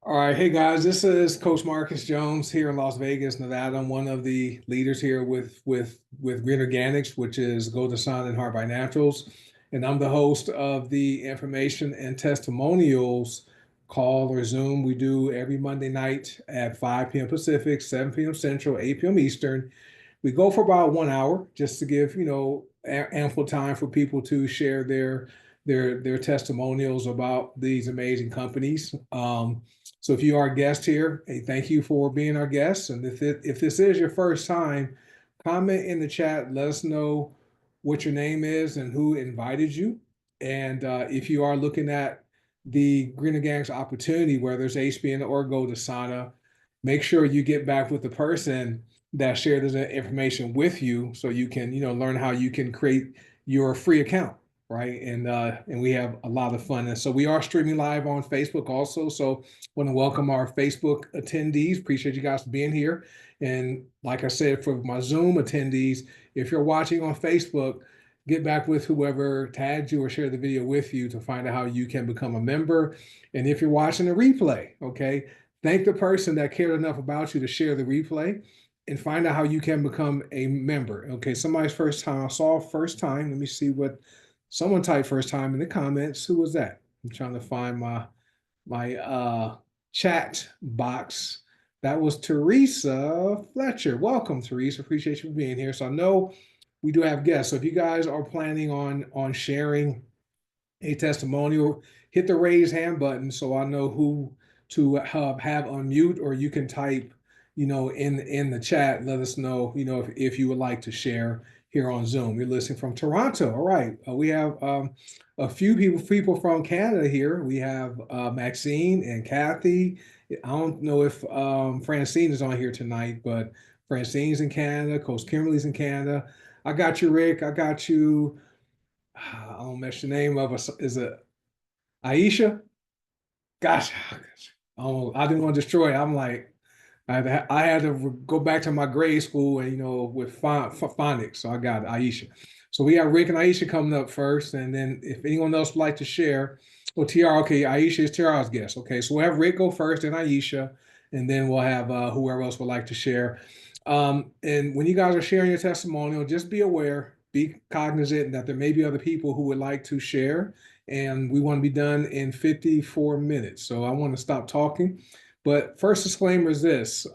All right, hey guys, this is Coach Marcus Jones here in Las Vegas, Nevada. I'm one of the leaders here with Green Organics, which is goDesana and Heart by Naturals, and I'm the host of the information and testimonials call or Zoom we do every Monday night at 5 p.m. Pacific, 7 p.m. Central, 8 p.m. Eastern. We go for about 1 hour just to give ample time for people to share their testimonials about these amazing companies. So if you are a guest here, hey, thank you for being our guest. And if this is your first time, comment in the chat. Let us know what your name is and who invited you. And if you are looking at the Green Gangs opportunity, whether it's HBN or goDesana, make sure you get back with the person that shared this information with you, so you can learn how you can create your free account, right? And we have a lot of fun. And so we are streaming live on Facebook also. So want to welcome our Facebook attendees. Appreciate you guys being here. And like I said, for my Zoom attendees, if you're watching on Facebook, get back with whoever tagged you or shared the video with you to find out how you can become a member. And if you're watching the replay, okay, thank the person that cared enough about you to share the replay and find out how you can become a member. Okay, somebody's first time. I saw first time. Let me see what someone typed first time in the comments. Who was that? I'm trying to find my chat box. That was Teresa Fletcher. Welcome, Teresa. Appreciate you being here. So I know we do have guests. So if you guys are planning on sharing a testimonial, hit the raise hand button so I know who to have on mute, or you can type, in the chat. Let us know, if you would like to share here on Zoom. You're listening from Toronto. All right. We have a few people from Canada here. We have Maxine and Kathy. I don't know if Francine is on here tonight, but Francine's in Canada. Coach Kimberly's in Canada. I got you, Rick. I got you. I don't mess the name of us. Is it Aisha? Gosh, oh, I didn't want to destroy it. I'm like, I had to go back to my grade school and with phonics. So I got Aisha. So we have Rick and Aisha coming up first, and then if anyone else would like to share, well, Tiara, okay, Aisha is Tiara's guest. Okay, so we'll have Rick go first, and Aisha, and then we'll have whoever else would like to share. And when you guys are sharing your testimonial, just be aware, be cognizant that there may be other people who would like to share, and we want to be done in 54 minutes. So I want to stop talking. But first disclaimer is this.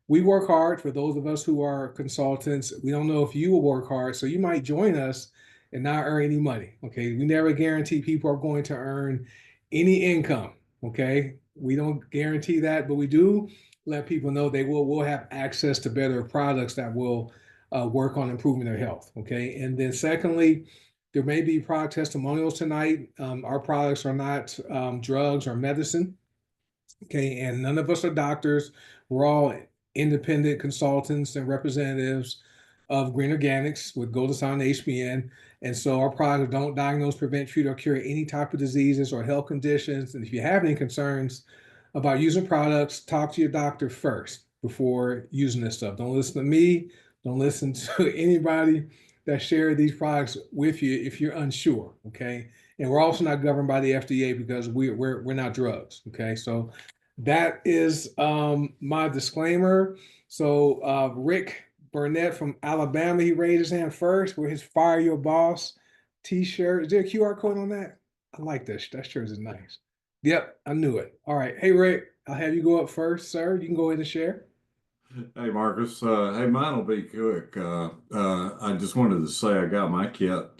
We work hard. For those of us who are consultants, we don't know if you will work hard. So you might join us and not earn any money. Okay. We never guarantee people are going to earn any income. Okay. We don't guarantee that, but we do let people know they will have access to better products that will work on improving their health. Okay. And then secondly, there may be product testimonials tonight. Our products are not drugs or medicine. Okay, and none of us are doctors. We're all independent consultants and representatives of Green Organics with goDesana HBN. And so our products don't diagnose, prevent, treat, or cure any type of diseases or health conditions. And if you have any concerns about using products, talk to your doctor first before using this stuff. Don't listen to me. Don't listen to anybody that shared these products with you if you're unsure. Okay. And we're also not governed by the FDA because we're not drugs. Okay. So that is my disclaimer. So Rick Burnett from Alabama, he raised his hand first with his Fire Your Boss t-shirt. Is there a QR code on that? I like this. That shirt is nice. Yep, I knew it. All right. Hey, Rick, I'll have you go up first, sir. You can go ahead and share. Hey Marcus, hey, mine will be quick. I just wanted to say I got my kit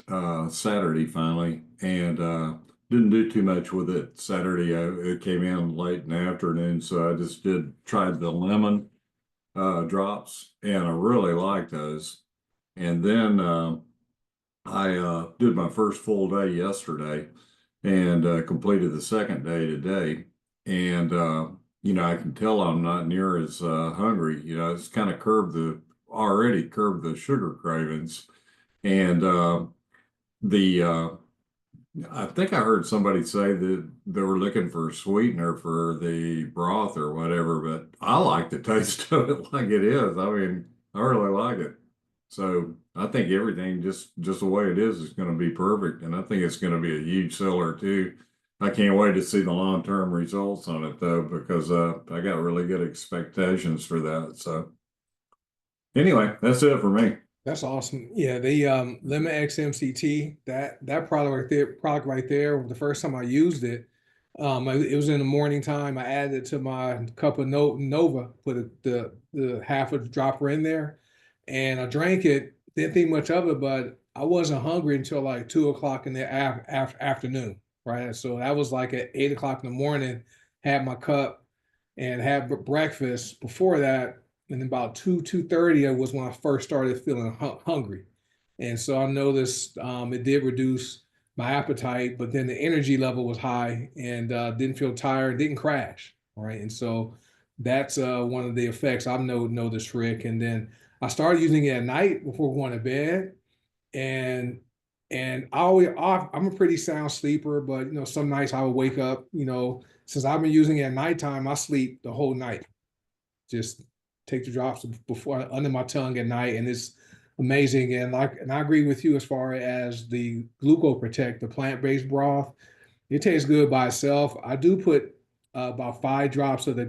Saturday finally, and didn't do too much with it Saturday. It came in late in the afternoon, so I just tried the lemon drops, and I really like those. And then I did my first full day yesterday, and completed the second day today, and I can tell I'm not near as hungry. It's kind of already curbed the sugar cravings. And the I think I heard somebody say that they were looking for a sweetener for the broth or whatever, but I like the taste of it like it is. I mean, I really like it. So I think everything just the way it is going to be perfect, and I think it's going to be a huge seller too. I can't wait to see the long-term results on it though, because I got really good expectations for that. So anyway, that's it for me. That's awesome. Yeah, the Lemon X MCT, that product right there, the first time I used it, it was in the morning time. I added it to my cup of Nova, put the half a dropper in there, and I drank it. Didn't think much of it, but I wasn't hungry until like 2 o'clock in the afternoon, right? So that was like at 8 o'clock in the morning. Had my cup and had breakfast. Before that, and about 2:30 was when I first started feeling hungry. And so I noticed it did reduce my appetite, but then the energy level was high and didn't feel tired, didn't crash. Right. And so that's one of the effects I've noticed, Rick. And then I started using it at night before going to bed. And I'm a pretty sound sleeper, but some nights I would wake up, since I've been using it at nighttime, I sleep the whole night. Just take the drops before under my tongue at night, and it's amazing. And I agree with you as far as the Gluco Protect, the plant-based broth. It tastes good by itself. I do put about 5 drops of the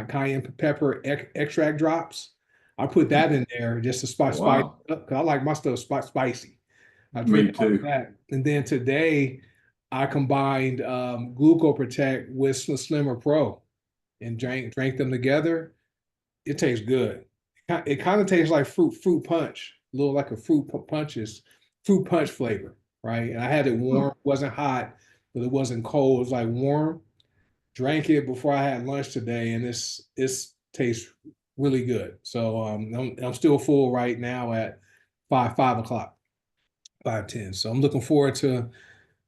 cayenne pepper extract drops. I put that in there just to spice Wow. it up because I like my stuff spicy. I put Me all of too. that, and then today I combined Gluco Protect with Slimmer Pro and drank them together. It tastes good. It kind of tastes like fruit punch, a little like a fruit punch flavor, right? And I had it warm, wasn't hot, but it wasn't cold. It was like warm. Drank it before I had lunch today, and it's tastes really good. So I'm still full right now at five o'clock, 5:10. So I'm looking forward to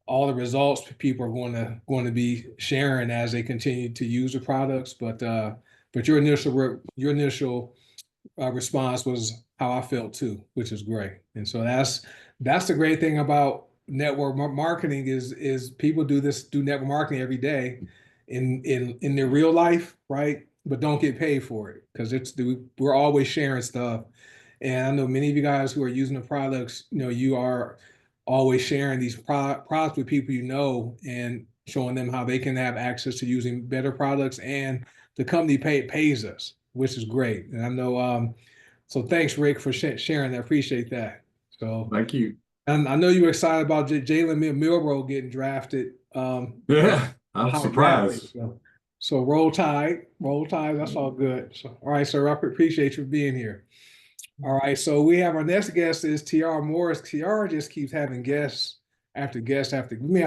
all the results people are going to be sharing as they continue to use the products. But your initial response was how I felt too, which is great. And so that's the great thing about network marketing is people do network marketing every day in their real life, right? But don't get paid for it because we're always sharing stuff. And I know many of you guys who are using the products, you are always sharing these products with people and showing them how they can have access to using better products. And the company pays us, which is great. And I know, so thanks, Rick, for sharing. I appreciate that. So, Thank you. and I know you're excited about Jalen Milroe getting drafted, Yeah, I'm high draft pick. surprised. So roll tide. That's all good. So, all right, sir, I appreciate you being here. All right, so we have our next guest is Tiara Morris. Tiara just keeps having guests after guests after. We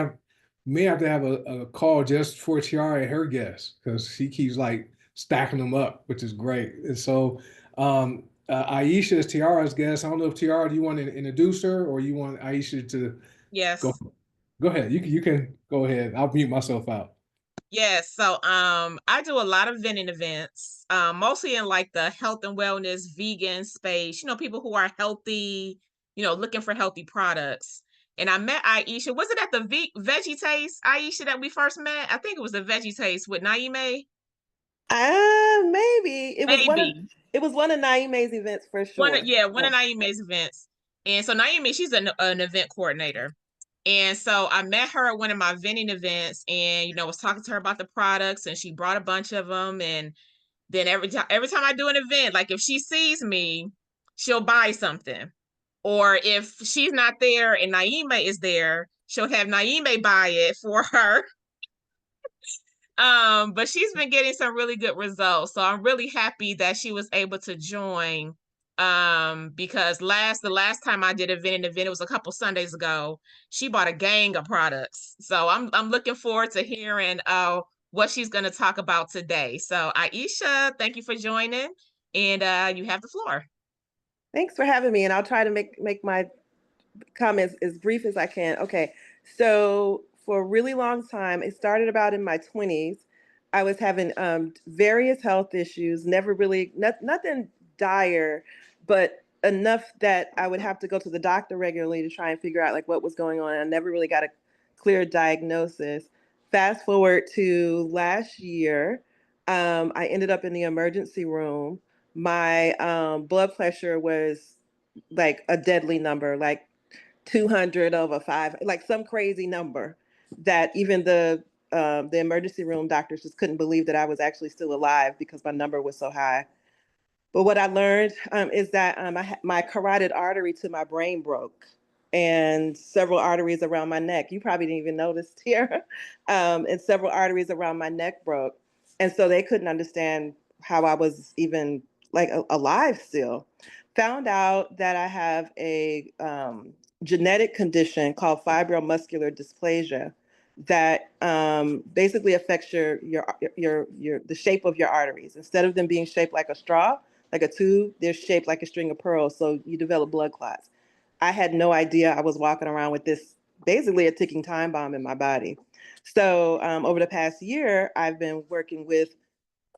may have to have a call just for Tiara and her guests because she keeps like stacking them up, which is great. And so Aisha is Tiara's guest. I don't know if Tiara, do you want to introduce her or you want Aisha to go? Yes. Go ahead. You can go ahead. I'll mute myself out. Yes. So I do a lot of vending events, mostly in like the health and wellness, vegan space, people who are healthy, looking for healthy products. And I met Aisha. Was it at the Veggie Taste, Aisha, that we first met? I think it was the Veggie Taste with Naime. Maybe Maybe. it was one of Naime's events for One of, sure. yeah, one Yeah. of Naime's events. And so Naime, she's an event coordinator. And so I met her at one of my vending events and, was talking to her about the products and she brought a bunch of them. And then every time I do an event, like if she sees me, she'll buy something. Or if she's not there and Naima is there, she'll have Naima buy it for her. But she's been getting some really good results. So I'm really happy that she was able to join. Because the last time I did a vending event, it was a couple Sundays ago. She bought a gang of products. So I'm looking forward to hearing what she's gonna talk about today. So Aisha, thank you for joining. And you have the floor. Thanks for having me, and I'll try to make my comments as brief as I can. Okay, so for a really long time, it started about in my 20s. I was having various health issues, never really, nothing dire, but enough that I would have to go to the doctor regularly to try and figure out like what was going on. I never really got a clear diagnosis. Fast forward to last year, I ended up in the emergency room. My blood pressure was like a deadly number, like 200 over 5, like some crazy number that even the the emergency room doctors just couldn't believe that I was actually still alive because my number was so high. But what I learned is that my carotid artery to my brain broke, and several arteries around my neck. You probably didn't even notice here. And several arteries around my neck broke. And so they couldn't understand how I was even like alive still. Found out that I have a genetic condition called fibromuscular dysplasia that basically affects the shape of your arteries. Instead of them being shaped like a straw, like a tube, they're shaped like a string of pearls. So you develop blood clots. I had no idea I was walking around with this, basically a ticking time bomb in my body. So over the past year, I've been working with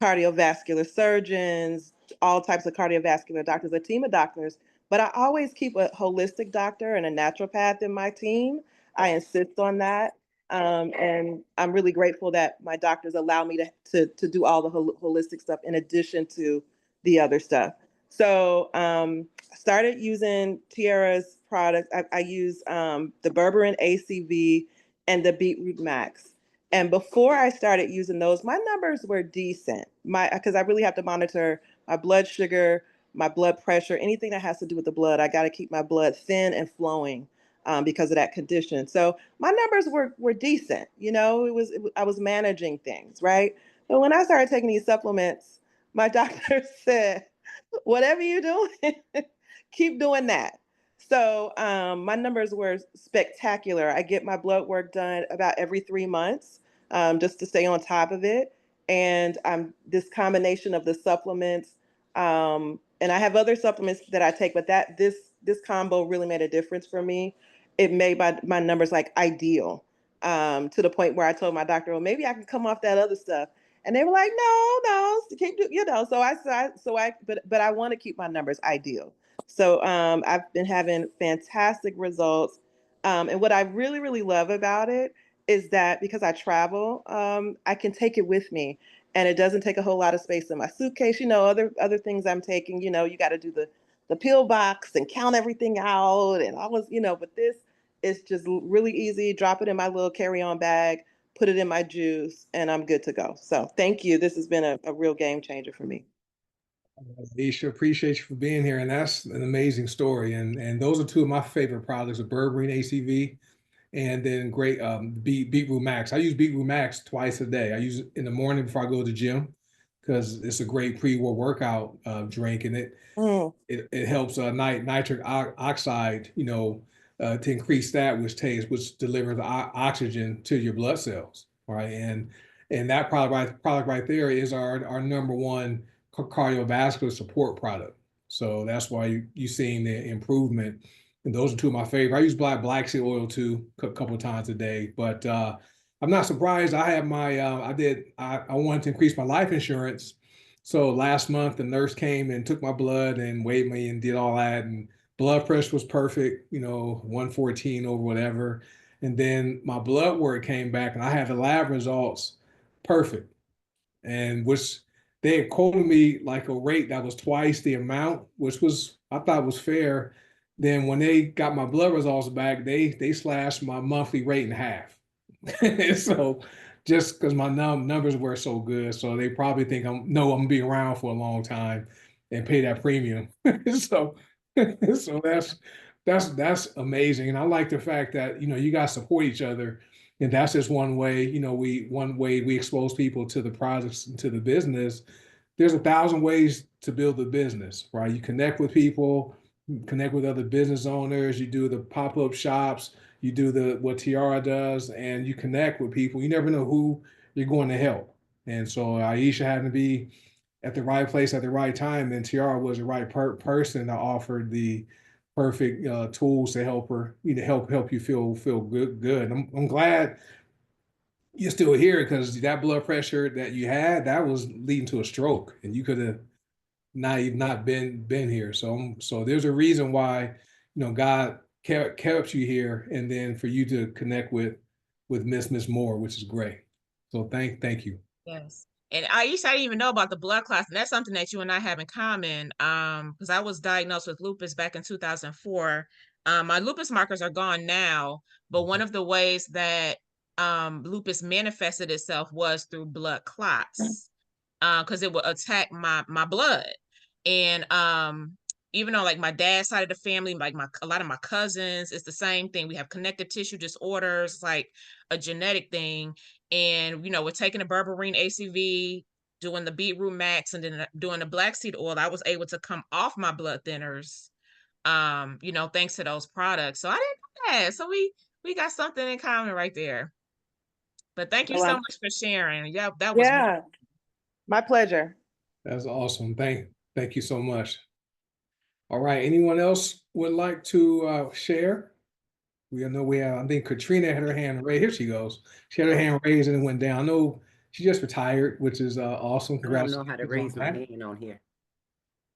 cardiovascular surgeons, all types of cardiovascular doctors, a team of doctors, but I always keep a holistic doctor and a naturopath in my team. I insist on that. And I'm really grateful that my doctors allow me to do all the holistic stuff in addition to the other stuff. So I started using Tiara's products. I use the berberine ACV and the beetroot max. And before I started using those, my numbers were decent. Because I really have to monitor my blood sugar, my blood pressure, anything that has to do with the blood. I got to keep my blood thin and flowing because of that condition. So my numbers were decent. You know, I was managing things, right? But when I started taking these supplements, my doctor said, whatever you're doing, keep doing that. So my numbers were spectacular. I get my blood work done about every 3 months just to stay on top of it. And this combination of the supplements, and I have other supplements that I take, but this combo really made a difference for me. It made my numbers like ideal to the point where I told my doctor, well, maybe I can come off that other stuff. And they were like, no, keep you know. But I want to keep my numbers ideal. So I've been having fantastic results. And what I really, really love about it is that because I travel, I can take it with me, and it doesn't take a whole lot of space in my suitcase. You know, other things I'm taking. You know, you got to do the pill box and count everything out and all this. You know, but this is just really easy. Drop it in my little carry-on bag, put it in my juice, and I'm good to go. So thank you. This has been a real game changer for me. Aisha, appreciate you for being here. And that's an amazing story. And those are two of my favorite products, the berberine ACV and then great beetroot max. I use beetroot max twice a day. I use it in the morning before I go to the gym because it's a great pre-workout drink, and Mm. it helps nitric oxide, to increase that, which delivers oxygen to your blood cells, right? And that product right there is our number one cardiovascular support product. So that's why you seeing the improvement. And those are two of my favorite. I use black seed oil too, a couple of times a day. But I'm not surprised. I have I wanted to increase my life insurance. So last month, the nurse came and took my blood and weighed me and did all that. And blood pressure was perfect, 114 over whatever. And then my blood work came back and I had the lab results perfect. And which they had quoted me like a rate that was twice the amount, which I thought was fair. Then when they got my blood results back, they slashed my monthly rate in half. So just because my numbers were so good, so they probably think I'm gonna be around for a long time and pay that premium. So so that's amazing. And I like the fact that you guys support each other. And that's just one way, we expose people to the products and to the business. There's 1,000 ways to build a business, right? You connect with people, connect with other business owners, you do the pop-up shops, you do what Tiara does, and you connect with people. You never know who you're going to help. And so Aisha happened to be at the right place at the right time, and Tiara was the right person that offered the perfect tools to help her, help you feel good. I'm glad you're still here because that blood pressure that you had that was leading to a stroke, and you could have not been here. So there's a reason why God kept you here, and then for you to connect with Miss Moore, which is great. So thank you. Yes. And I didn't even know about the blood clots, and that's something that you and I have in common. Because I was diagnosed with lupus back in 2004. My lupus markers are gone now, but one of the ways that lupus manifested itself was through blood clots, because it would attack my blood. And even though like my dad's side of the family, like a lot of my cousins, it's the same thing. We have connective tissue disorders, like a genetic thing. And we're taking the berberine ACV, doing the beetroot max, and then doing the black seed oil. I was able to come off my blood thinners, thanks to those products. So I didn't know that. So we got something in common right there. But thank you so much for sharing. Yeah, that was wonderful. My pleasure. That's awesome. Thank you so much. All right. Anyone else would like to share? I think Katrina had her hand raised. Here she goes. She had her hand raised and it went down. I know she just retired, which is awesome. I don't know how to raise my hand on here.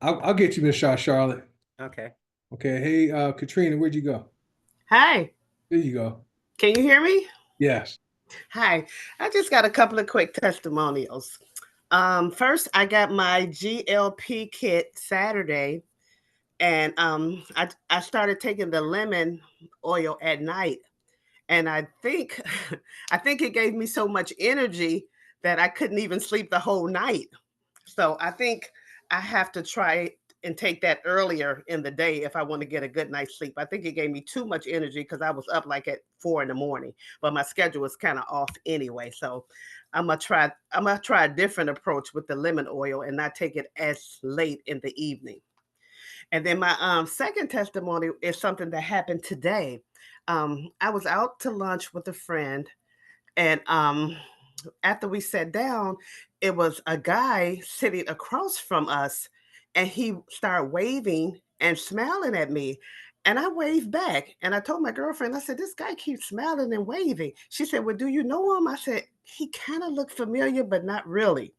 I'll get you, Miss Charlotte. Okay. Okay. Hey, Katrina, where'd you go? Hi. There you go. Can you hear me? Yes. Hi. I just got a couple of quick testimonials. First, I got my GLP kit Saturday, and I started taking the lemon oil at night, and I think it gave me so much energy that I couldn't even sleep the whole night. So I think I have to try and take that earlier in the day if I want to get a good night's sleep. I think it gave me too much energy because I was up like at 4 a.m, but my schedule was kind of off anyway. So I'm gonna try a different approach with the lemon oil and not take it as late in the evening. And then my second testimony is something that happened today. I was out to lunch with a friend, and after we sat down, it was a guy sitting across from us, and he started waving and smiling at me. And I waved back, and I told my girlfriend, I said, "This guy keeps smiling and waving." She said, "Well, do you know him?" I said, "He kind of looked familiar, but not really."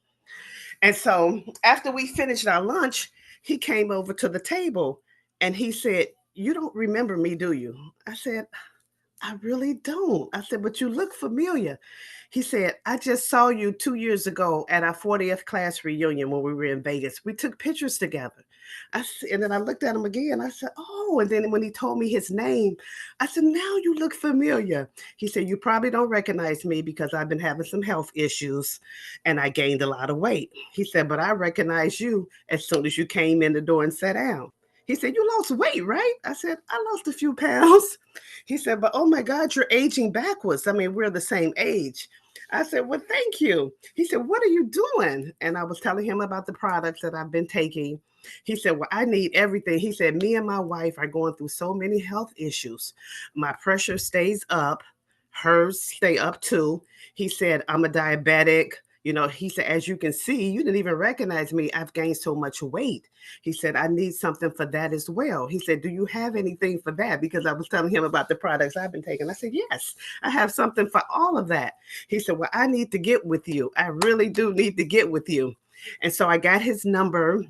And so after we finished our lunch, he came over to the table and he said, "You don't remember me, do you?" I said, "I really don't." I said, "But you look familiar." He said, "I just saw you 2 years ago at our 40th class reunion when we were in Vegas. We took pictures together." And then I looked at him again. I said, "Oh," and then when he told me his name, I said, "Now you look familiar." He said, "You probably don't recognize me because I've been having some health issues and I gained a lot of weight." He said, "But I recognize you as soon as you came in the door and sat down." He said, "You lost weight, right?" I said, "I lost a few pounds." He said, "But oh my God, you're aging backwards. I mean, we're the same age." I said, "Well, thank you." He said, "What are you doing?" And I was telling him about the products that I've been taking. He said, "Well, I need everything." He said, "Me and my wife are going through so many health issues. My pressure stays up, hers stay up too." He said, "I'm a diabetic." He said, "As you can see, you didn't even recognize me. I've gained so much weight." He said, "I need something for that as well." He said, "Do you have anything for that?" Because I was telling him about the products I've been taking. I said, "Yes, I have something for all of that." He said, "Well, I need to get with you. I really do need to get with you." And so I got his number.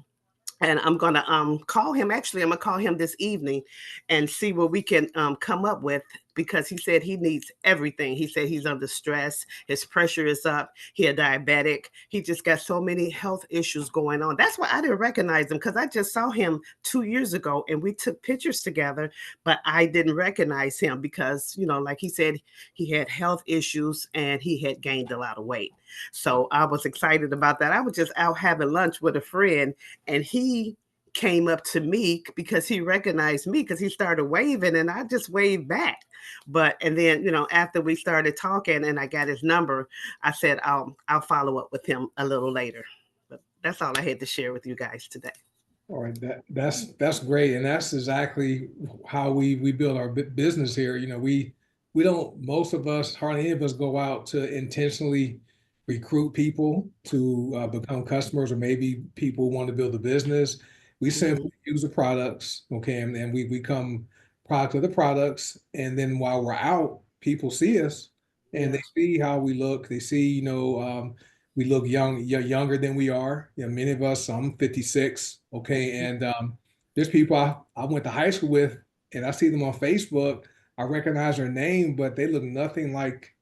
And I'm going to call him. Actually, I'm going to call him this evening and see what we can come up with, because he said he needs everything. He said he's under stress. His pressure is up. He a diabetic. He just got so many health issues going on. That's why I didn't recognize him, because I just saw him 2 years ago and we took pictures together, but I didn't recognize him because, like he said, he had health issues and he had gained a lot of weight. So I was excited about that. I was just out having lunch with a friend, and he came up to me because he recognized me because he started waving and I just waved back. And then, after we started talking and I got his number, I said, I'll follow up with him a little later. But that's all I had to share with you guys today. All right, that's great, and that's exactly how we build our business here. We don't, most of us, hardly any of us, go out to intentionally recruit people to become customers, or maybe people want to build a business. We simply use the products, okay, and we become product of the products, and then while we're out, people see us and they see how we look. They see, we look younger than we are. Many of us, I'm 56, okay, and there's people I went to high school with, and I see them on Facebook. I recognize their name, but they look nothing like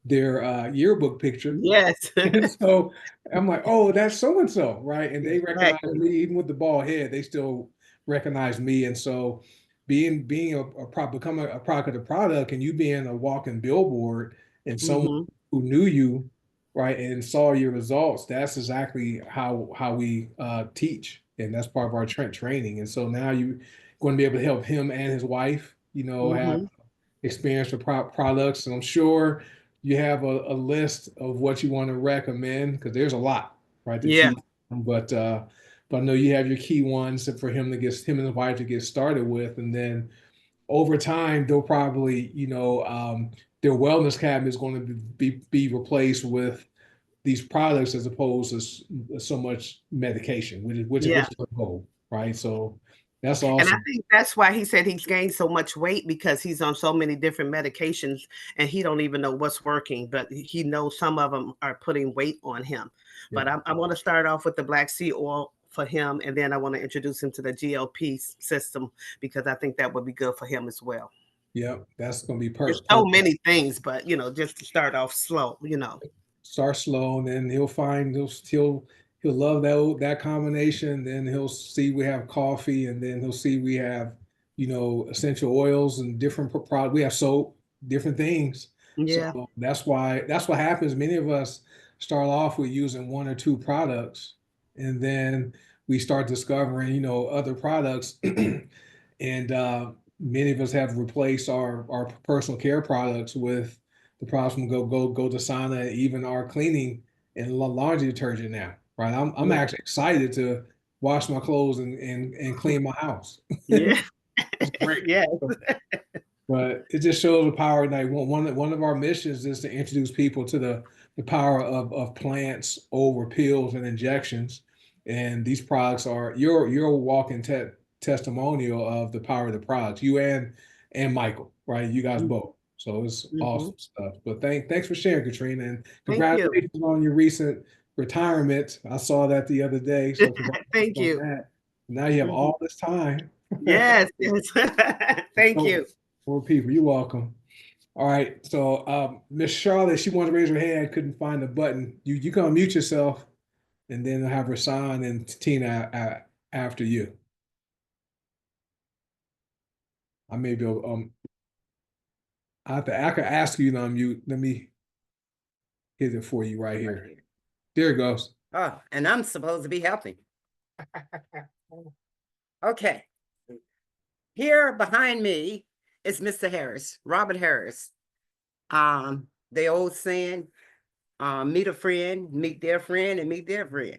their yearbook picture. Yes. And so I'm like, "Oh, that's so and so," right? And they recognize me, even with the bald head. They still recognize me, and so becoming a product of the product, and you being a walking billboard and someone who knew you, right, and saw your results, that's exactly how we teach, and that's part of our training. And so now you're going to be able to help him and his wife, have experience with products. And I'm sure you have a list of what you want to recommend, because there's a lot, right, to Yeah. choose from. But I know you have your key ones for him and his wife to get started with, and then over time they'll probably, their wellness cabinet is going to be replaced with these products as opposed to so much medication, which Yeah. is the goal, right? So that's And I awesome. think that's why he said he's gained so much weight, because he's on so many different medications and he don't even know what's working, but he knows some of them are putting weight on him. Yeah. But I want to start off with the black seed oil for him, and then I want to introduce him to the GLP system, because I think that would be good for him as well. Yeah, that's going to be There's perfect. so many things, but just to start off slow. Start slow, and then he'll love that combination. Then he'll see we have coffee, and then he'll see we have essential oils and different products. We have soap, different things. Yeah. So that's what happens. Many of us start off with using one or two products, and then we start discovering other products, and many of us have replaced our personal care products with the products from goDesana, and even our cleaning and laundry detergent now, right? I'm actually excited to wash my clothes and clean my house. Yeah. It's great. Yeah. But it just shows the power. Like one of our missions is to introduce people to the power of plants over pills and injections. And these products are your walking testimonial of the power of the products. You and Michael, right? You guys both. So it's awesome stuff. But thanks for sharing, Katrina, and Thank you. congratulations on your recent retirement. I saw that the other day. So Thank you. that. Now you have all this time. Yes. Thank you. For people, you're welcome. All right, so Miss Charlotte, she wanted to raise her hand, couldn't find the button. You can unmute yourself, and then have Rasan and Tina after you. I may be able, I could ask you to unmute. Let me hit it for you right here. There it goes. Oh, and I'm supposed to be helping. Okay. Here behind me is Mr. Harris, Robert Harris. The old saying, meet a friend, meet their friend, and meet their friend.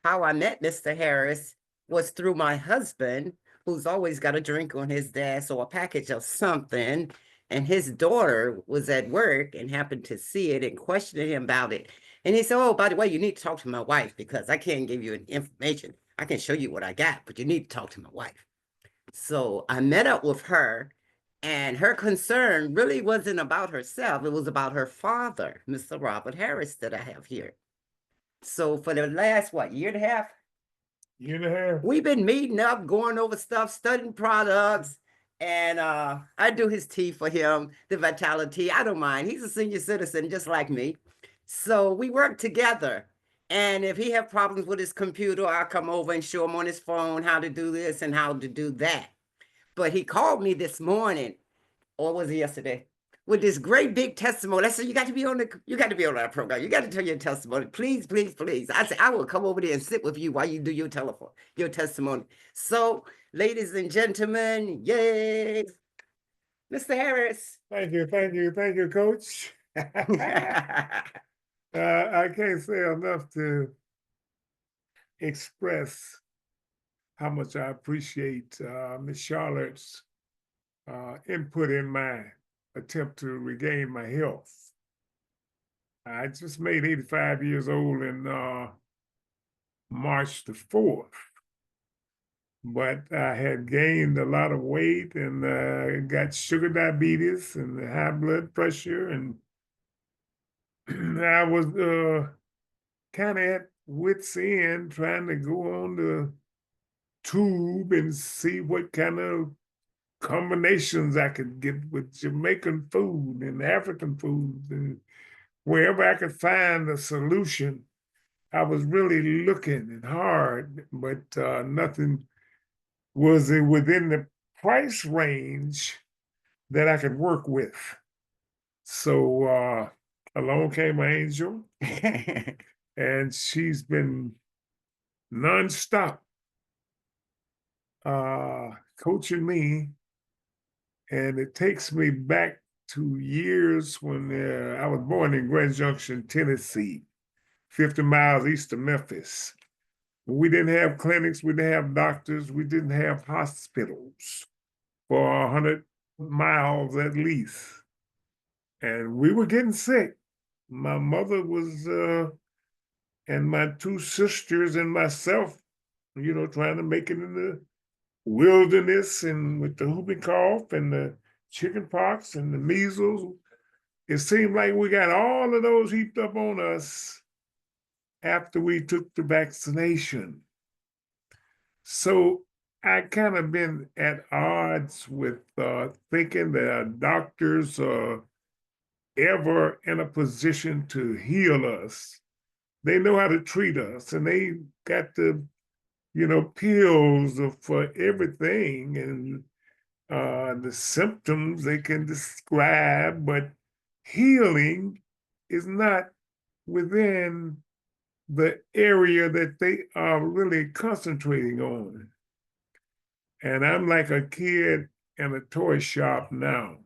How I met Mr. Harris was through my husband, who's always got a drink on his desk or a package of something. And his daughter was at work and happened to see it and questioned him about it. And he said, oh, by the way, you need to talk to my wife, because I can't give you information. I can show you what I got, but you need to talk to my wife. So I met up with her, and her concern really wasn't about herself. It was about her father, Mr. Robert Harris, that I have here. So for the last, year and a half? Year and a half. We've been meeting up, going over stuff, studying products, and I do his tea for him, the Vitality. I don't mind. He's a senior citizen just like me. So we work together. And if he have problems with his computer, I'll come over and show him on his phone how to do this and how to do that. But he called me this morning, or was it yesterday, with this great big testimony. I said, you got to be on our program. You got to tell your testimony. Please, please, please. I said, I will come over there and sit with you while you do your testimony. So, ladies and gentlemen, yay, Mr. Harris. Thank you, Coach. I can't say enough to express how much I appreciate Miss Charlotte's input in my attempt to regain my health. I just made 85 years old in March the 4th, but I had gained a lot of weight and got sugar diabetes and high blood pressure, and I was kind of at wit's end trying to go on the tube and see what kind of combinations I could get with Jamaican food and African food, and wherever I could find a solution. I was really looking hard, but nothing was within the price range that I could work with. So along came my angel, and she's been nonstop coaching me, and it takes me back to years when I was born in Grand Junction, Tennessee, 50 miles east of Memphis. We didn't have clinics, we didn't have doctors, we didn't have hospitals for 100 miles at least. And we were getting sick. My mother was, and my two sisters and myself, trying to make it in the wilderness and with the whooping cough and the chicken pox and the measles. It seemed like we got all of those heaped up on us after we took the vaccination. So I kind of been at odds with thinking that doctors are ever in a position to heal us. They know how to treat us, and they got the pills for everything, and the symptoms they can describe, but healing is not within the area that they are really concentrating on. And I'm like a kid in a toy shop now.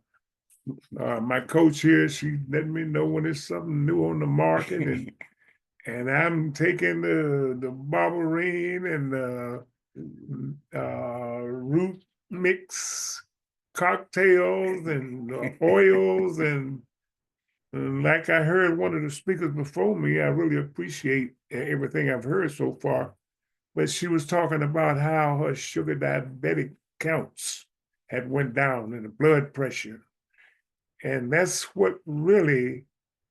My coach here, she let me know when there's something new on the market, and I'm taking the Barberine and the root mix cocktails and oils and like I heard one of the speakers before me, I really appreciate everything I've heard so far. But she was talking about how her sugar diabetic counts had went down and the blood pressure. And that's what really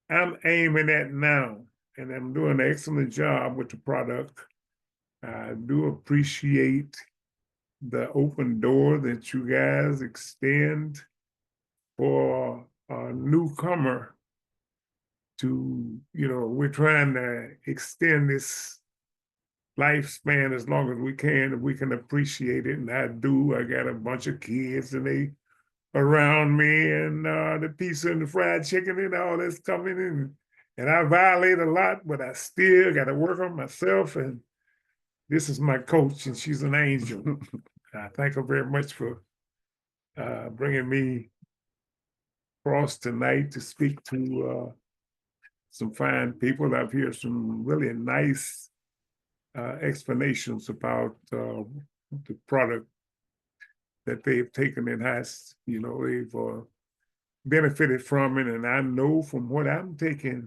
I'm aiming at now. And I'm doing an excellent job with the product. I do appreciate the open door that you guys extend for a newcomer to, we're trying to extend this lifespan as long as we can, if we can appreciate it. And I do. I got a bunch of kids and they around me, and the pizza and the fried chicken and all that's coming in. And I violate a lot, but I still got to work on myself. And this is my coach, and she's an angel. I thank her very much for bringing me across tonight to speak to some fine people. I've heard some really nice explanations about the product that they've taken and has, they've benefited from it. And I know from what I'm taking,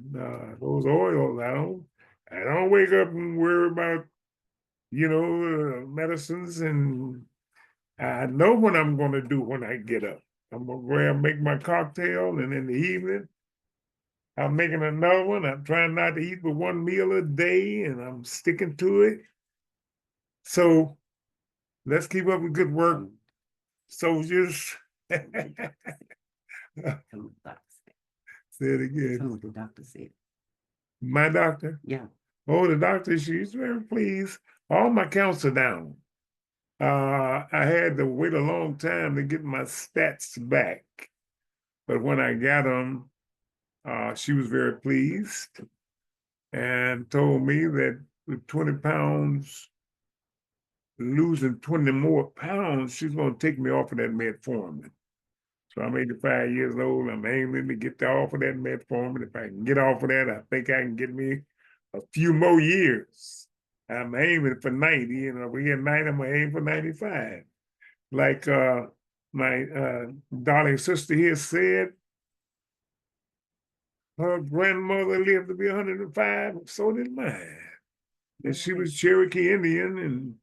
those oils, I don't wake up and worry about, medicines. And I know what I'm going to do when I get up. I'm going to go ahead and make my cocktail, and in the evening, I'm making another one. I'm trying not to eat but one meal a day, and I'm sticking to it. So let's keep up the good work, soldiers. Say it again. What the doctor said. My doctor? Yeah. Oh, the doctor, she's very pleased. All my counts are down. I had to wait a long time to get my stats back. But when I got them, she was very pleased and told me that with 20 pounds, losing 20 more pounds, she's going to take me off of that metformin. So I'm 85 years old. I'm aiming to get off of that metformin. If I can get off of that, I think I can get me a few more years. I'm aiming for 90. We get 90, I'm going to aim for 95. Like my darling sister here said, her grandmother lived to be 105, so did mine. And she was Cherokee Indian and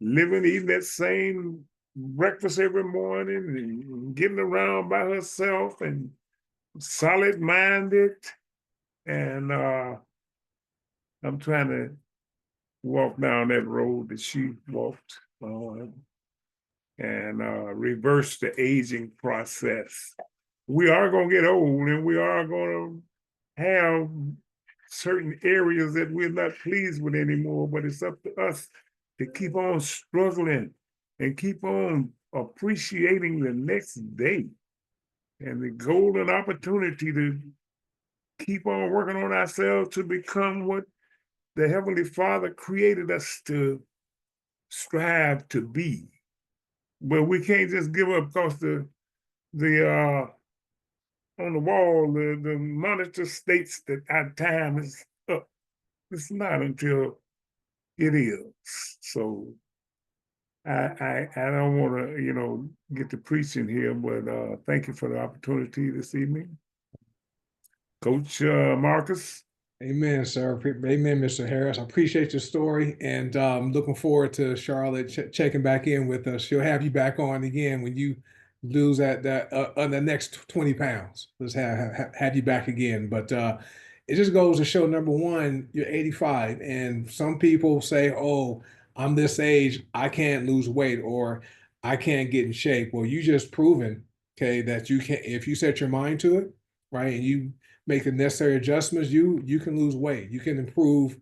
living, eating that same breakfast every morning and getting around by herself and solid-minded. And I'm trying to walk down that road that she walked on and reverse the aging process. We are going to get old, and we are going to have certain areas that we're not pleased with anymore, but it's up to us to keep on struggling and keep on appreciating the next day. and the golden opportunity to keep on working on ourselves to become what the Heavenly Father created us to strive to be. But we can't just give up because the on the wall, the monitor states that our time is up. It's not until it is. So I don't want to, get to preaching here, but thank you for the opportunity this evening. Coach Marcus. Amen, sir. Amen, Mr. Harris. I appreciate your story, and looking forward to Charlotte checking back in with us. She'll have you back on again when you lose that the next 20 pounds. Let's have you back again. But it just goes to show, number one, you're 85, and some people say, "Oh, I'm this age, I can't lose weight, or I can't get in shape." Well, you just proven, okay, that you can if you set your mind to it, right, and you make the necessary adjustments, you can lose weight. You can improve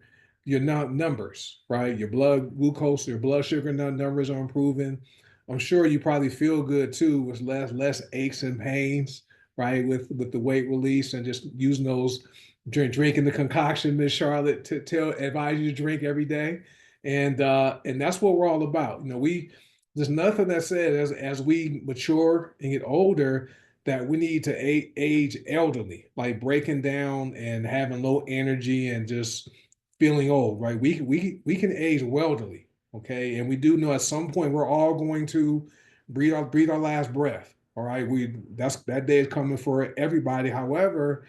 your numbers, right? Your blood glucose, your blood sugar numbers are improving. I'm sure you probably feel good too, with less aches and pains, right? With the weight release and just using those drinking the concoction Miss Charlotte to advise you to drink every day, and that's what we're all about. There's nothing that says as we mature and get older that we need to age elderly, like breaking down and having low energy and just feeling old, right? We can age welderly, okay? And we do know at some point we're all going to breathe our last breath. All right, that day is coming for everybody. However,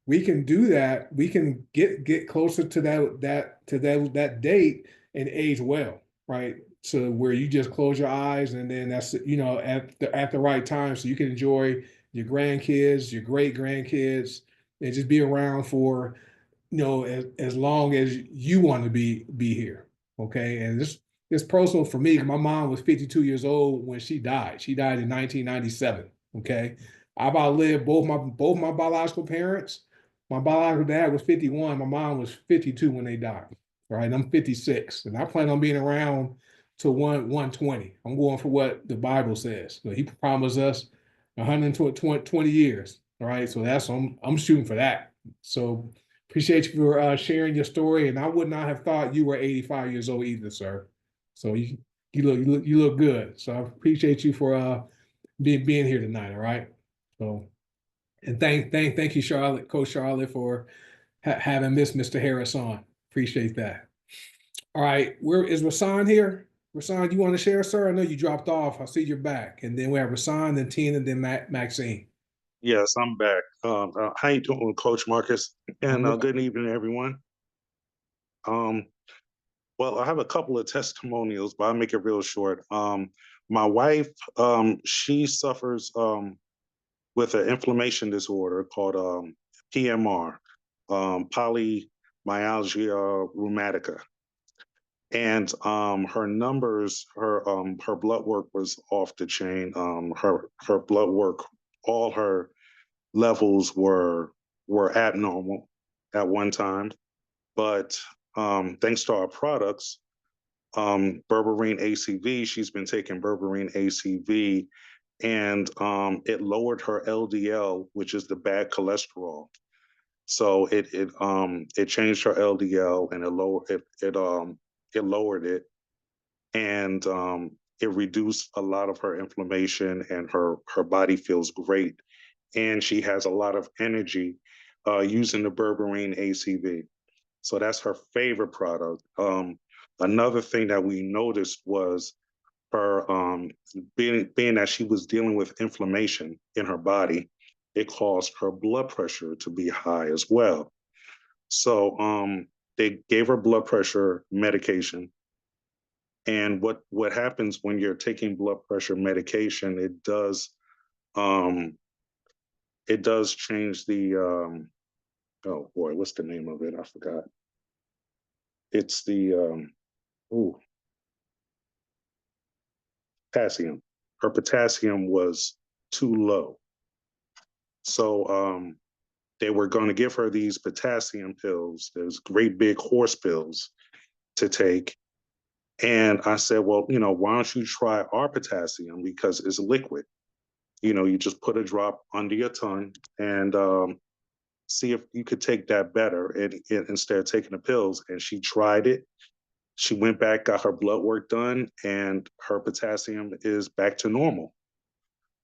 we can do that. We can get closer to that date and age well, right? So where you just close your eyes and then that's at the right time, so you can enjoy your grandkids, your great grandkids, and just be around for as long as you want to be here. Okay, and this is personal for me. My mom was 52 years old when she died. She died in 1997. Okay, I've outlived both my biological parents. My biological dad was 51. My mom was 52 when they died. Right, and I'm 56, and I plan on being around to 120. I'm going for what the Bible says. He promised us 120 years. All right, so I'm shooting for that. So appreciate you for sharing your story, and I would not have thought you were 85 years old either, sir. So you look good. So I appreciate you for being here tonight. All right. So and thank you, Charlotte, Coach Charlotte, for having Mr. Harris on. Appreciate that. All right, where is Rasan here? Rasan, you want to share, sir? I know you dropped off. I see you're back, and then we have Rasan, then Tina, then Maxine. Yes, I'm back. How you doing, Coach Marcus? And good evening, everyone. Well, I have a couple of testimonials, but I'll make it real short. My wife, she suffers with an inflammation disorder called PMR, polymyalgia rheumatica. And her numbers, her blood work was off the chain. Her blood work, all her levels were abnormal at one time, but thanks to our products, berberine ACV, she's been taking berberine ACV, and it lowered her LDL, which is the bad cholesterol. So it changed her LDL and it lowered it, and it reduced a lot of her inflammation, and her body feels great, and she has a lot of energy using the berberine ACV. So that's her favorite product. Another thing that we noticed was her being that she was dealing with inflammation in her body, it caused her blood pressure to be high as well. So they gave her blood pressure medication. And what happens when you're taking blood pressure medication, it does change the oh boy, what's the name of it? I forgot. It's the potassium. Her potassium was too low. So they were going to give her these potassium pills, those great big horse pills to take. And I said, well, why don't you try our potassium, because it's liquid. You just put a drop under your tongue and see if you could take that better instead of taking the pills. And she tried it. She went back, got her blood work done, and her potassium is back to normal.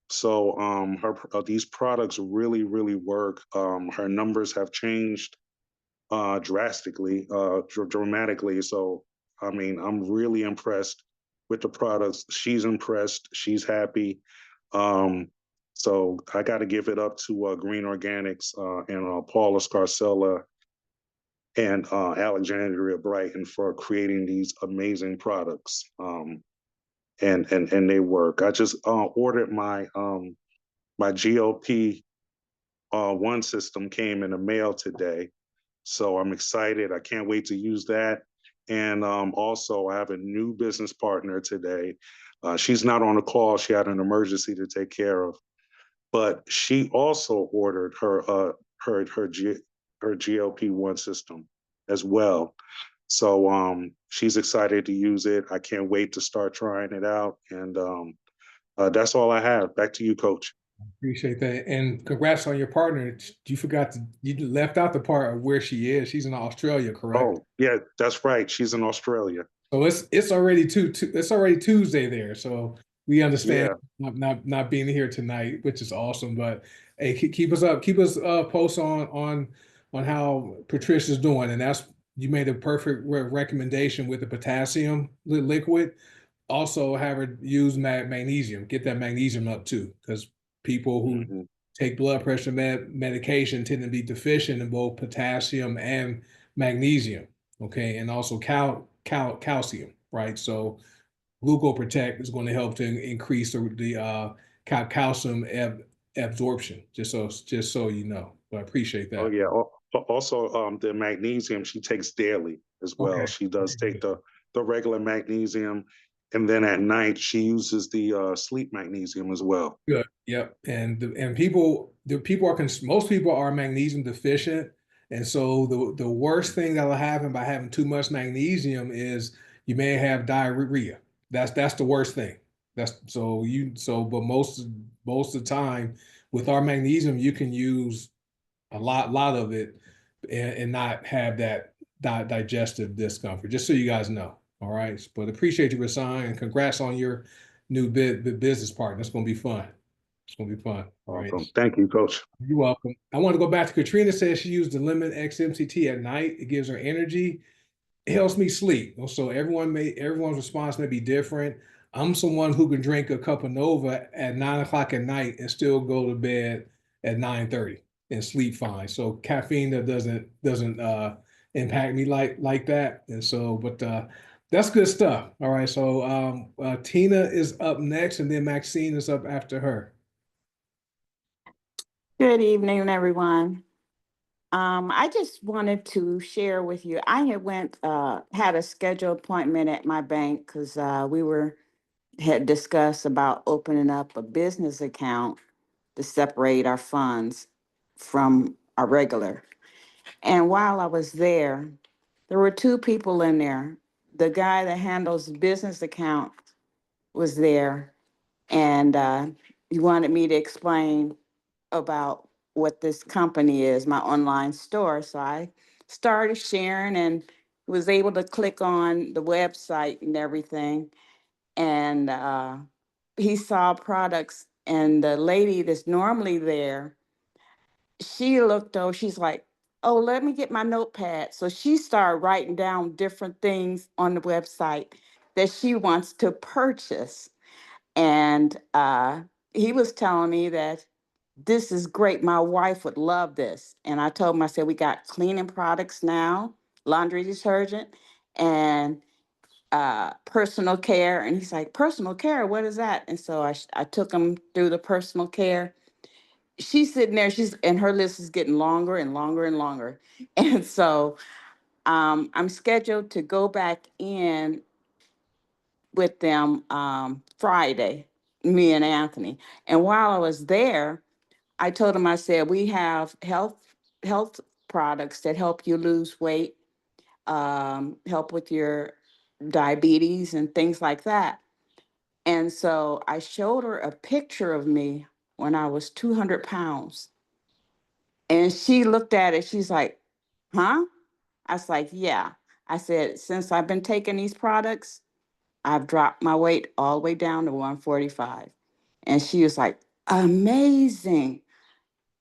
So these products really, really work. Her numbers have changed drastically, dramatically. So, I mean, I'm really impressed with the products. She's impressed. She's happy. Um, so I got to give it up to Green Organics and Paula Scarcella and Alexandria Brighton for creating these amazing products. And they work. I just ordered my GLP one system came in the mail today. So I'm excited. I can't wait to use that. And also, I have a new business partner today. She's not on the call. She had an emergency to take care of, but she also ordered her GLP-1 system as well. So she's excited to use it. I can't wait to start trying it out. And that's all I have. Back to you, Coach. Appreciate that. And congrats on your partner. You left out the part of where she is. She's in Australia, correct? Oh, yeah, that's right. She's in Australia. So it's already it's already Tuesday there. So we understand Yeah. not being here tonight, which is awesome. But hey, keep us up, keep us post on how Patricia's doing. And that's you made a perfect recommendation with the potassium liquid. Also have her use magnesium. Get that magnesium up too, because people who take blood pressure medication tend to be deficient in both potassium and magnesium. Okay, and also calcium, right? So glucoprotect is going to help to increase the calcium absorption. Just so you know. But I appreciate Oh that. yeah. Also, the magnesium she takes daily as well. Okay. She does take the regular magnesium, and then at night she uses the sleep magnesium as well. Good. Yep. And most people are magnesium deficient, and so the worst thing that'll happen by having too much magnesium is you may have diarrhea. That's the worst thing. But most of the time with our magnesium you can use a lot of it and not have that digestive discomfort. Just so you guys know. All right. But appreciate you, Rasan, and congrats on your new business partner. It's gonna be fun. It's gonna be fun. All right. Welcome. Thank you, Coach. You're welcome. I want to go back to Katrina says she used the lemon XMCT at night. It gives her energy. It helps me sleep. So everyone's response may be different. I'm someone who can drink a cup of Nova at 9 o'clock at night and still go to bed at 9:30 and sleep fine. So caffeine that doesn't impact me like that. And so, but that's good stuff. All right. So Tina is up next, and then Maxine is up after her. Good evening, everyone. I just wanted to share with you. I had a scheduled appointment at my bank because had discussed about opening up a business account to separate our funds from our regular. And while I was there were two people in there. The guy that handles business account was there, and he wanted me to explain about what this company is, my online store. So I started sharing and was able to click on the website and everything. And he saw products, and the lady that's normally there, she looked over, she's like, oh, let me get my notepad. So she started writing down different things on the website that she wants to purchase. And he was telling me that this is great. My wife would love this. And I told him, I said, we got cleaning products now, laundry detergent, and personal care. And he's like, personal care, what is that? And so I took him through the personal care. She's sitting there, and her list is getting longer and longer and longer. And so I'm scheduled to go back in with them Friday, me and Anthony. And while I was there, I told him, I said, we have health products that help you lose weight, help with your diabetes and things like that. And so I showed her a picture of me when I was 200 pounds. And she looked at it. She's like, huh? I was like, yeah. I said, since I've been taking these products, I've dropped my weight all the way down to 145. And she was like, amazing.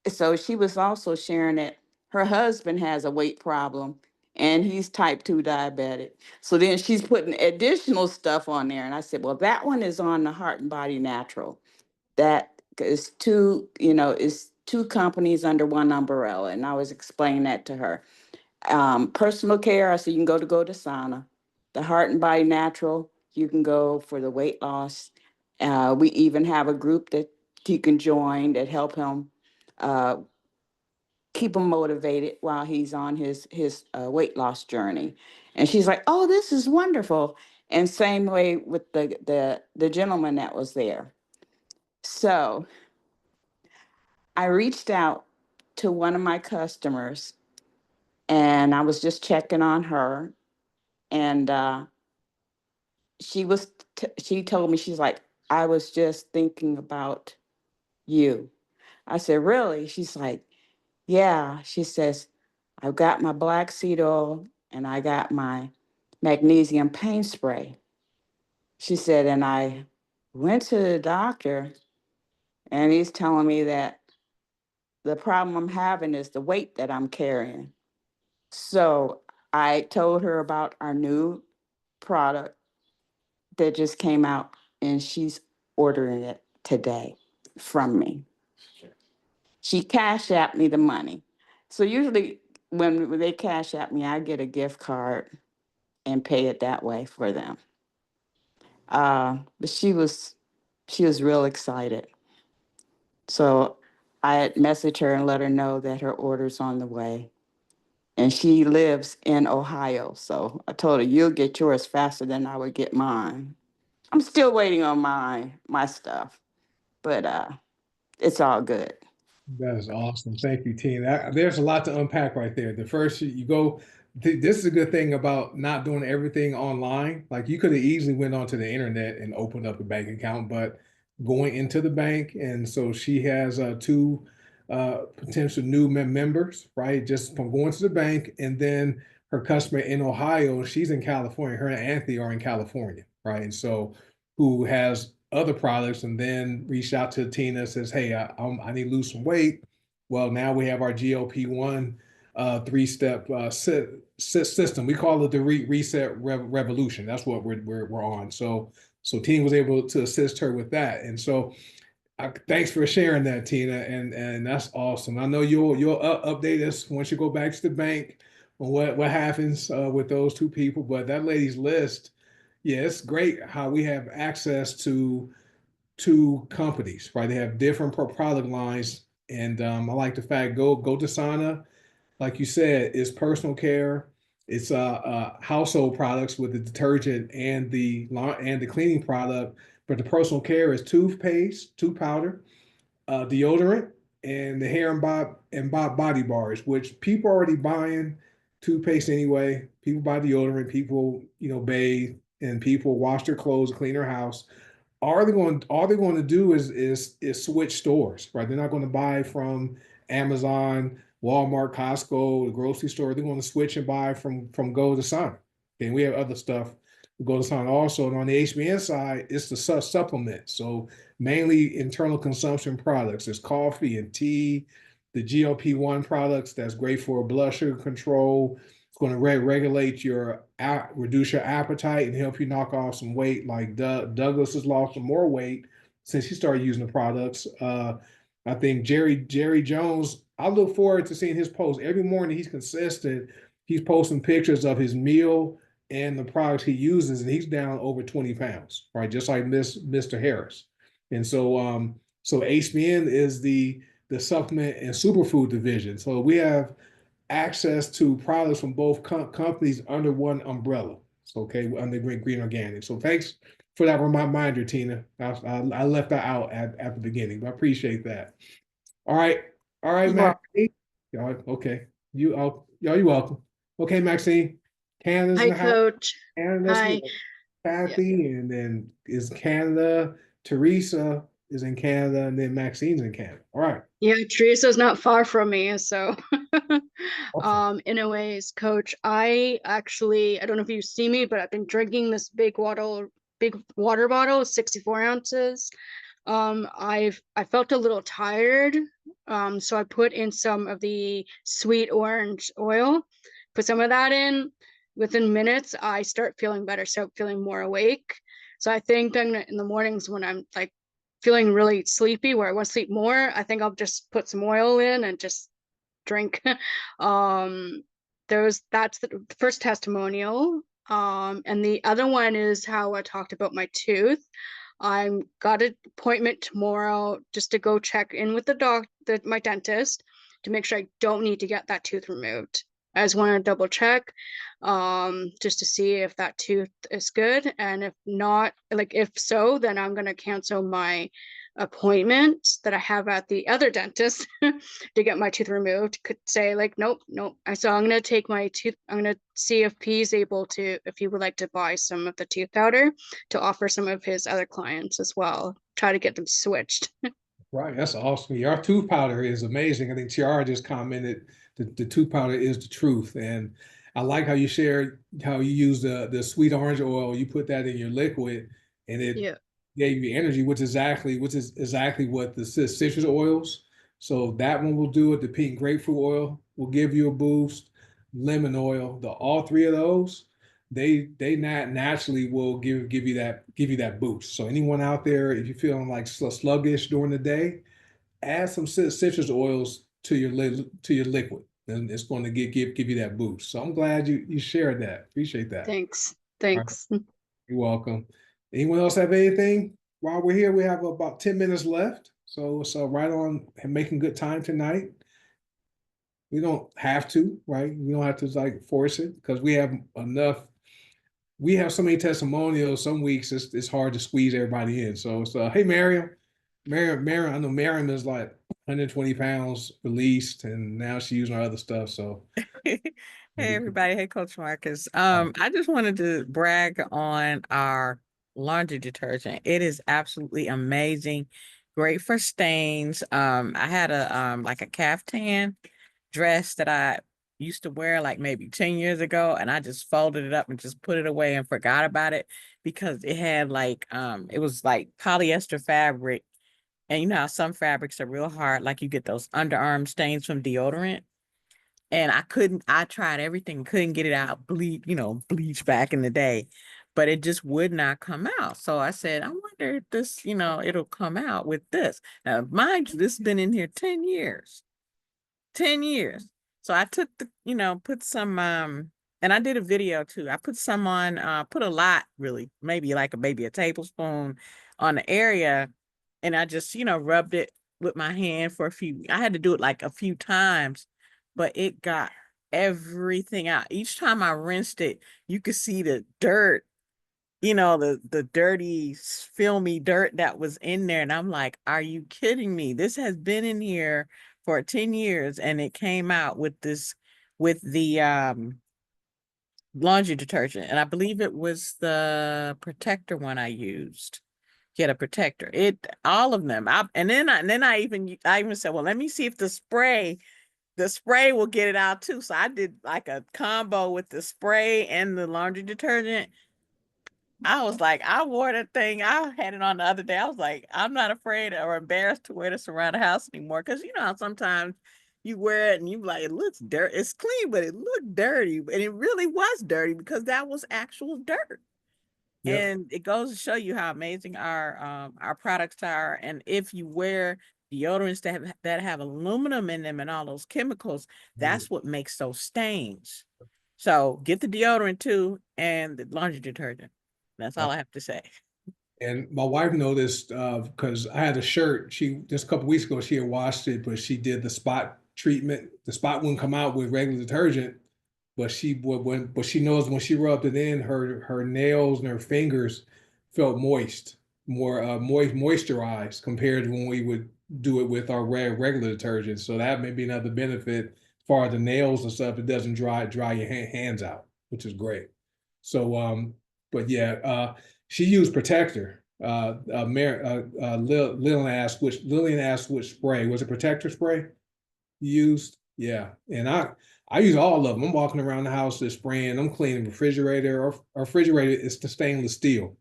So she was also sharing that her husband has a weight problem and he's type 2 diabetic. So then she's putting additional stuff on there. And I said, well, that one is on the Heart and Body Natural. That is two, is two companies under one umbrella. And I was explaining that to her. Personal care, I said, you can go to goDesana. The Heart and Body Natural, you can go for the weight loss. We even have a group that he can join that help him uh, keep him motivated while he's on his weight loss journey. And she's like, oh, this is wonderful. And same way with the gentleman that was there. So I reached out to one of my customers and I was just checking on her. And she told me, she's like, I was just thinking about you. I said, really? She's like, yeah. She says, I've got my black seed oil and I got my magnesium pain spray. She said, and I went to the doctor and he's telling me that the problem I'm having is the weight that I'm carrying. So I told her about our new product that just came out and she's ordering it today from me. She cash apped me the money. So usually when they cash app me, I get a gift card and pay it that way for them. But she was real excited. So I had messaged her and let her know that her order's on the way. And she lives in Ohio. So I told her, you'll get yours faster than I would get mine. I'm still waiting on my stuff, but it's all good. That is awesome. Thank you, Tina. There's a lot to unpack right there. The first, you go, this is a good thing about not doing everything online. Like you could have easily went onto the internet and opened up a bank account, but going into the bank. And so she has two potential new members, right? Just from going to the bank and then her customer in Ohio, she's in California. Her and Anthony are in California, right? And so who has other products and then reached out to Tina, says, hey, I need to lose some weight. Well, now we have our GLP-1 three-step system. We call it the reset revolution. That's what we're on. So Tina was able to assist her with that. And so thanks for sharing that, Tina. And that's awesome. I know you'll update us once you go back to the bank on what happens with those two people. But that lady's list, yeah, it's great how we have access to two companies, right? They have different product lines, and I like the fact goDesana, like you said, is personal care. It's household products with the detergent and the cleaning product, but the personal care is toothpaste, tooth powder, deodorant, and the hair and body bars, which people are already buying toothpaste anyway. People buy deodorant, people bathe, and people wash their clothes, clean their house. All they're going to do is switch stores, right? They're not going to buy from Amazon, Walmart, Costco, the grocery store. They're going to switch and buy from goDesana. And we have other stuff goDesana also. And on the HBN side, it's the supplement. So mainly internal consumption products. There's coffee and tea, the GLP-1 products that's great for blood sugar control. It's going to regulate reduce your appetite and help you knock off some weight. Like Douglas has lost some more weight since he started using the products. I think Jerry Jones, I look forward to seeing his post. Every morning he's consistent. He's posting pictures of his meal and the products he uses, and he's down over 20 pounds, right? Just like Mr. Harris. And so HBN is the supplement and superfood division. So we have access to products from both companies under one umbrella. So, okay, under Green Organic. So thanks for that reminder, Tina. I left that out at the beginning, but I appreciate that. All right, You're Maxine. Okay, you're welcome. Okay, Maxine. Canada's in Hi, the house. Coach. Canada's Hi. here. Kathy, and then is Canada. Teresa. is in Canada, and then Maxine's in Canada. All right. Yeah, Teresa's not far from me, so Awesome. anyways, coach, I don't know if you see me, but I've been drinking this big water bottle, 64 ounces. I felt a little tired, so I put in some of the sweet orange oil, put some of that in. Within minutes, I start feeling better, so feeling more awake. So I think I'm gonna, in the mornings when I'm like feeling really sleepy, where I want to sleep more, I think I'll just put some oil in and just drink. That's the first testimonial. And the other one is how I talked about my tooth. I'm got an appointment tomorrow just to go check in with my dentist, to make sure I don't need to get that tooth removed. I just want to double check, just to see if that tooth is good. And if not, like if so, then I'm going to cancel my appointment that I have at the other dentist to get my tooth removed. Could say like, nope. So I'm going to take my tooth. I'm going to see if he's able to, if he would like to buy some of the tooth powder to offer some of his other clients as well. Try to get them switched. Right, that's awesome. Your tooth powder is amazing. I think Tiara just commented that the tooth powder is the truth. And I like how you shared how you use the sweet orange oil, you put that in your liquid and it Yeah. gave you energy, which is exactly what the citrus oils. So that one will do it. The pink grapefruit oil will give you a boost. Lemon oil, all three of those, they naturally will give you that boost. So anyone out there, if you're feeling like sluggish during the day, add some citrus oils to your liquid, and it's going to give you that boost. So I'm glad you shared that. Appreciate that. Thanks. All right, you're welcome. Anyone else have anything? While we're here, we have about 10 minutes left. So right on and making good time tonight. We don't have to, right? We don't have to like force it because we have enough. We have so many testimonials. Some weeks it's hard to squeeze everybody in. So hey, Miriam, I know Miriam is like 120 pounds released, and now she's using her other stuff. So Hey everybody, hey Coach Marcus. I just wanted to brag on our laundry detergent. It is absolutely amazing, great for stains. I had a like a caftan dress that I used to wear like maybe 10 years ago, and I just folded it up and just put it away and forgot about it because it had like it was like polyester fabric, and you know how some fabrics are real hard, like you get those underarm stains from deodorant. And I tried everything, couldn't get it out, bleach back in the day, but it just would not come out. So I said, I wonder if this, it'll come out with this. Now, mind you, this has been in here 10 years. 10 years. So I took put some, and I did a video too. I put some on, put a lot really, maybe a tablespoon on the area. And I just, rubbed it with my hand for I had to do it like a few times, but it got everything out. Each time I rinsed it, you could see the dirt, the dirty, filmy dirt that was in there. And I'm like, are you kidding me? This has been in here for 10 years and it came out with the laundry detergent. And I believe it was the protector one I used. Get a protector. All of them. And then I even said, well, let me see if the spray will get it out too. So I did like a combo with the spray and the laundry detergent. I was like, I wore that thing. I had it on the other day. I was like, I'm not afraid or embarrassed to wear this around the house anymore. Cause you know how sometimes you wear it and you like, it looks dirty. It's clean, but it looked dirty. And it really was dirty because that was actual dirt. Yep. And it goes to show you how amazing our products are. And if you wear deodorants that have aluminum in them and all those chemicals, that's what makes those stains. So get the deodorant too and the laundry detergent. That's all I have to say. And my wife noticed because I had a shirt. She just a couple weeks ago she had washed it, but she did the spot treatment. The spot wouldn't come out with regular detergent, but she knows when she rubbed it in, her nails and her fingers felt moist, more moisturized compared to when we would do it with our regular detergent. So that may be another benefit as far as the nails and stuff. It doesn't dry your hands out, which is great. So but yeah, she used protector, Lillian asked which spray. Was it protector spray you used? Yeah. And I use all of them. I'm walking around the house just spraying. I'm cleaning the refrigerator. Our refrigerator is the stainless steel.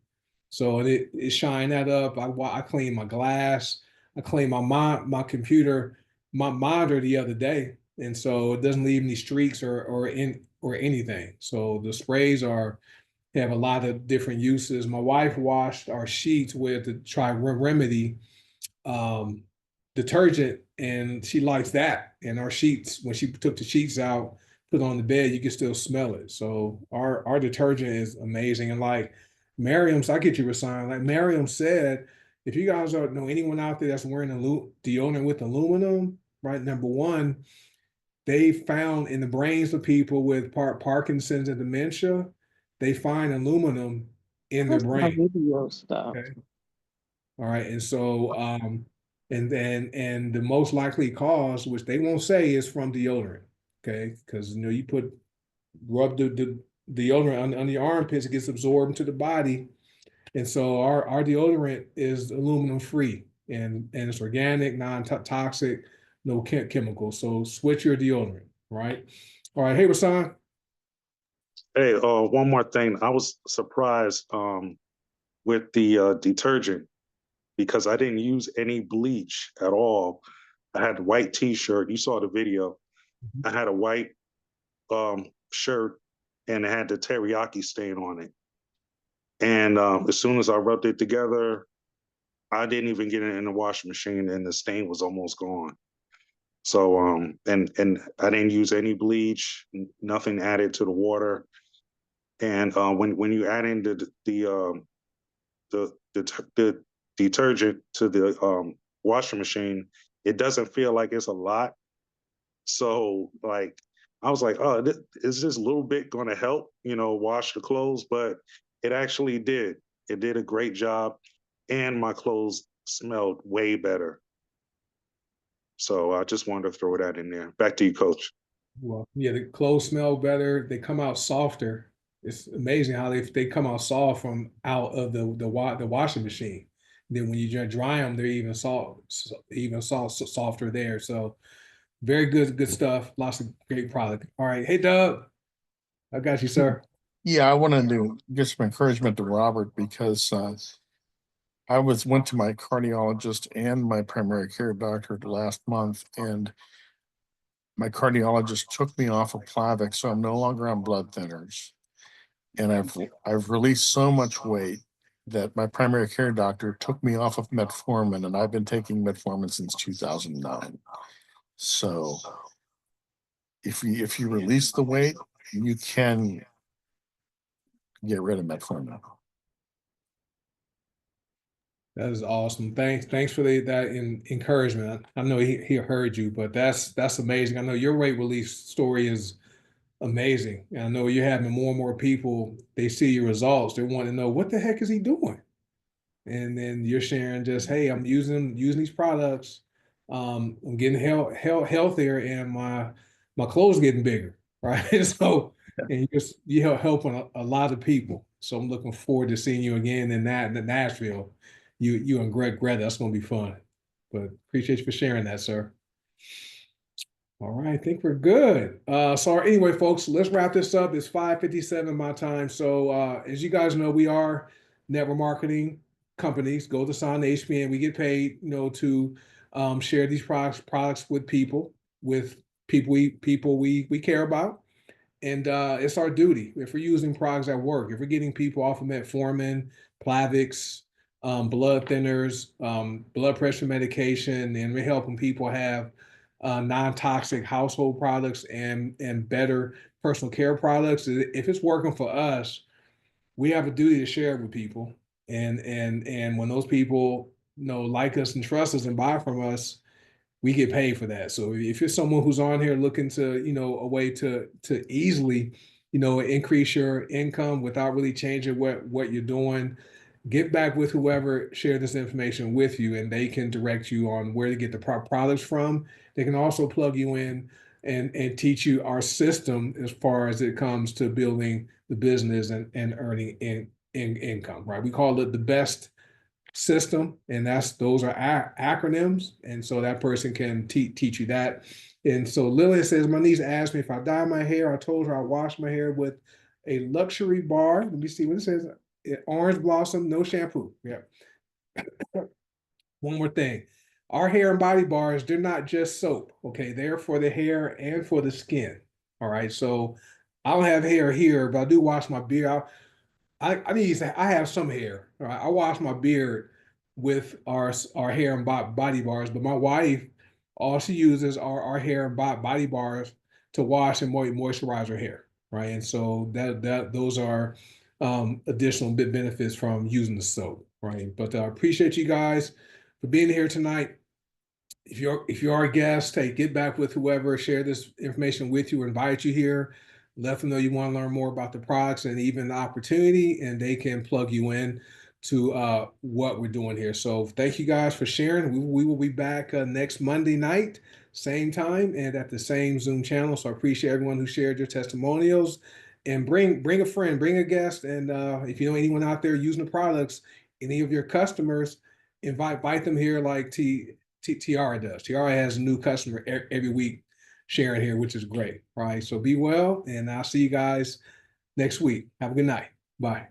So it shine that up. I clean my glass. I clean my computer, my monitor the other day. And so it doesn't leave any streaks or anything. So the sprays have a lot of different uses. My wife washed our sheets with the Try Remedy um, detergent, and she likes that. And our sheets, when she took the sheets out, put on the bed, you can still smell it. So our detergent is amazing. And like Miriam's, I get you a sign. Like Miriam said, if you guys don't know anyone out there that's wearing a deodorant with aluminum, right? Number one, they found in the brains of people with Parkinson's and dementia, they find aluminum in their That's my brain. video stuff. Okay. All right. And so, and the most likely cause, which they won't say, is from deodorant. Okay. Because, you rub the deodorant on your armpits, it gets absorbed into the body. And so our deodorant is aluminum free and it's organic, non-toxic, no chemicals. So switch your deodorant, right? All right. Hey, Rasan. Hey, one more thing. I was surprised with the detergent because I didn't use any bleach at all. I had a white t-shirt. You saw the video. I had a white shirt and it had the teriyaki stain on it. And as soon as I rubbed it together, I didn't even get it in the washing machine and the stain was almost gone. So and I didn't use any bleach, nothing added to the water. And when you add in the detergent to the washing machine, it doesn't feel like it's a lot. So like I was like, oh, is this little bit going to help, wash the clothes? But it actually did. It did a great job, and my clothes smelled way better. So I just wanted to throw that in there. Back to you, Coach. Well, yeah, the clothes smell better. They come out softer. It's amazing how they come out soft from out of the washing machine. Then when you dry them, they're softer there. So very good stuff. Lots of great product. All right, hey Doug, I got you, sir. Yeah, I wanted to give some encouragement to Robert because I went to my cardiologist and my primary care doctor last month, and my cardiologist took me off of Plavix, so I'm no longer on blood thinners. And I've released so much weight that my primary care doctor took me off of metformin, and I've been taking metformin since 2009. So if you release the weight, you can get rid of metformin. That is awesome. Thanks for that encouragement. I know he heard you, but that's amazing. I know your weight relief story is amazing. And I know you're having more and more people, they see your results. They want to know what the heck is he doing? And then you're sharing just, hey, I'm using these products. I'm getting healthier and my clothes getting bigger, right? So and you're helping a lot of people. So I'm looking forward to seeing you again in Nashville. You and Greta, that's gonna be fun. But appreciate you for sharing that, sir. All right, I think we're good. So anyway, folks, let's wrap this up. It's 5:57 my time. So as you guys know, we are network marketing companies, goDesana, HPN. We get paid, to share these products with people we care about. And it's our duty. If we're using products at work, if we're getting people off of metformin, Plavix, blood thinners, blood pressure medication, and we're helping people have non-toxic household products and better personal care products. If it's working for us, we have a duty to share it with people. And when those people like us and trust us and buy from us, we get paid for that. So if you're someone who's on here looking to, a way to easily, increase your income without really changing what you're doing, get back with whoever shared this information with you, and they can direct you on where to get the products from. They can also plug you in and teach you our system as far as it comes to building the business and earning income, right? We call it the best system, and those are acronyms, and so that person can teach you that. And so Lillian says, my niece asked me if I dye my hair. I told her I wash my hair with a luxury bar. Let me see what it says. Orange blossom, no shampoo. Yeah. One more thing. Our hair and body bars, they're not just soap. Okay, they're for the hair and for the skin. All right. So I don't have hair here, but I do wash my beard. I have some hair. All right? I wash my beard with our hair and body bars, but my wife, all she uses are our hair and body bars to wash and moisturize her hair, right? And so those are additional benefits from using the soap, right? But I appreciate you guys for being here tonight. If you're a guest, hey, get back with whoever shared this information with you or invite you here. Let them know you want to learn more about the products and even the opportunity, and they can plug you in to what we're doing here. So thank you guys for sharing. We will be back next Monday night, same time and at the same Zoom channel. So I appreciate everyone who shared your testimonials, and bring a friend, bring a guest, and if you know anyone out there using the products, any of your customers, invite them here like Tiara does. Tiara has a new customer every week sharing here, which is great. All right. So be well, and I'll see you guys next week. Have a good night. Bye.